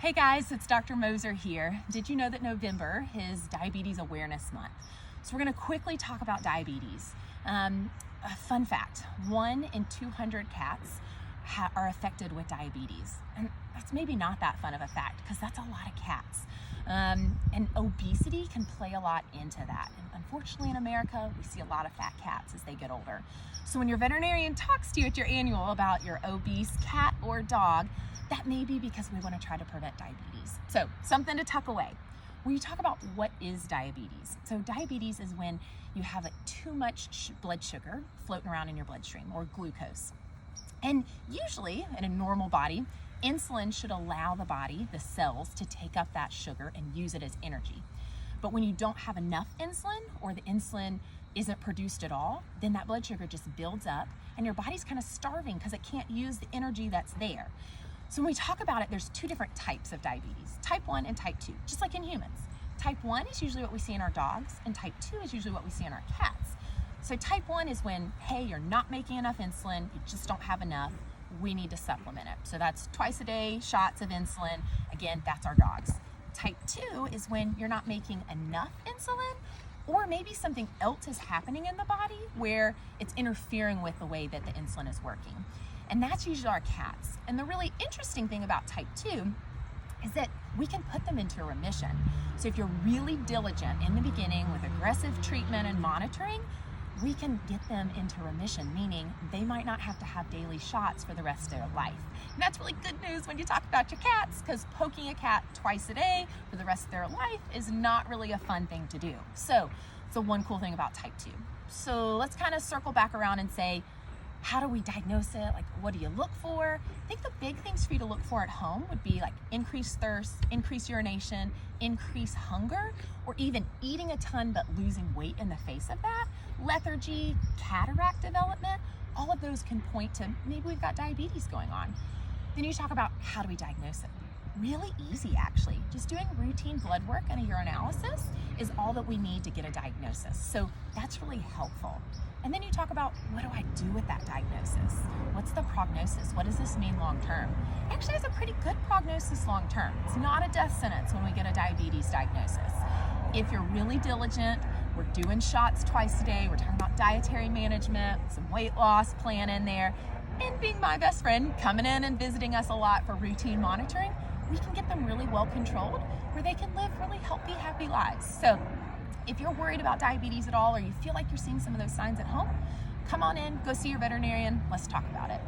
Hey guys, it's Dr. Moser here. Did you know that November is Diabetes Awareness Month? So we're going to quickly talk about diabetes. A fun fact, 1 in 200 cats are affected with diabetes. And that's maybe not that fun of a fact because that's a lot of cats. And obesity can play a lot into that. And unfortunately in America, we see a lot of fat cats as they get older. So when your veterinarian talks to you at your annual about your obese cat or dog, that may be because we want to try to prevent diabetes. So something to tuck away. When you talk about what is diabetes, so diabetes is when you have too much blood sugar floating around in your bloodstream, or glucose. And usually in a normal body, insulin should allow the body, the cells, to take up that sugar and use it as energy. But when you don't have enough insulin, or the insulin isn't produced at all, then that blood sugar just builds up and your body's kind of starving because it can't use the energy that's there. So when we talk about it, there's two different types of diabetes, type 1 and type 2, just like in humans. Type 1 is usually what we see in our dogs, and type 2 is usually what we see in our cats. So type 1 is when, hey, you're not making enough insulin, you just don't have enough, we need to supplement it. So that's twice a day shots of insulin. Again, that's our dogs. Type 2 is when you're not making enough insulin, or maybe something else is happening in the body where it's interfering with the way that the insulin is working. And that's usually our cats. And the really interesting thing about type 2 is that we can put them into remission. So if you're really diligent in the beginning with aggressive treatment and monitoring, we can get them into remission, meaning they might not have to have daily shots for the rest of their life. And that's really good news when you talk about your cats, because poking a cat twice a day for the rest of their life is not really a fun thing to do. So it's the one cool thing about type 2. So let's kind of circle back around and say, how do we diagnose it? Like, what do you look for? I think the big things for you to look for at home would be like increased thirst, increased urination, increased hunger, or even eating a ton but losing weight in the face of that. Lethargy, cataract development, all of those can point to maybe we've got diabetes going on. Then you talk about how do we diagnose it? Really easy, actually. Just doing routine blood work and a urinalysis is all that we need to get a diagnosis. So that's really helpful. And then you talk about, what do I do with that diagnosis? What's the prognosis? What does this mean long term? It actually has a pretty good prognosis long term. It's not a death sentence when we get a diabetes diagnosis. If you're really diligent, we're doing shots twice a day, we're talking about dietary management, some weight loss plan in there, and being my best friend, coming in and visiting us a lot for routine monitoring, we can get them really well controlled where they can live really healthy, happy lives. So if you're worried about diabetes at all, or you feel like you're seeing some of those signs at home, come on in, go see your veterinarian, let's talk about it.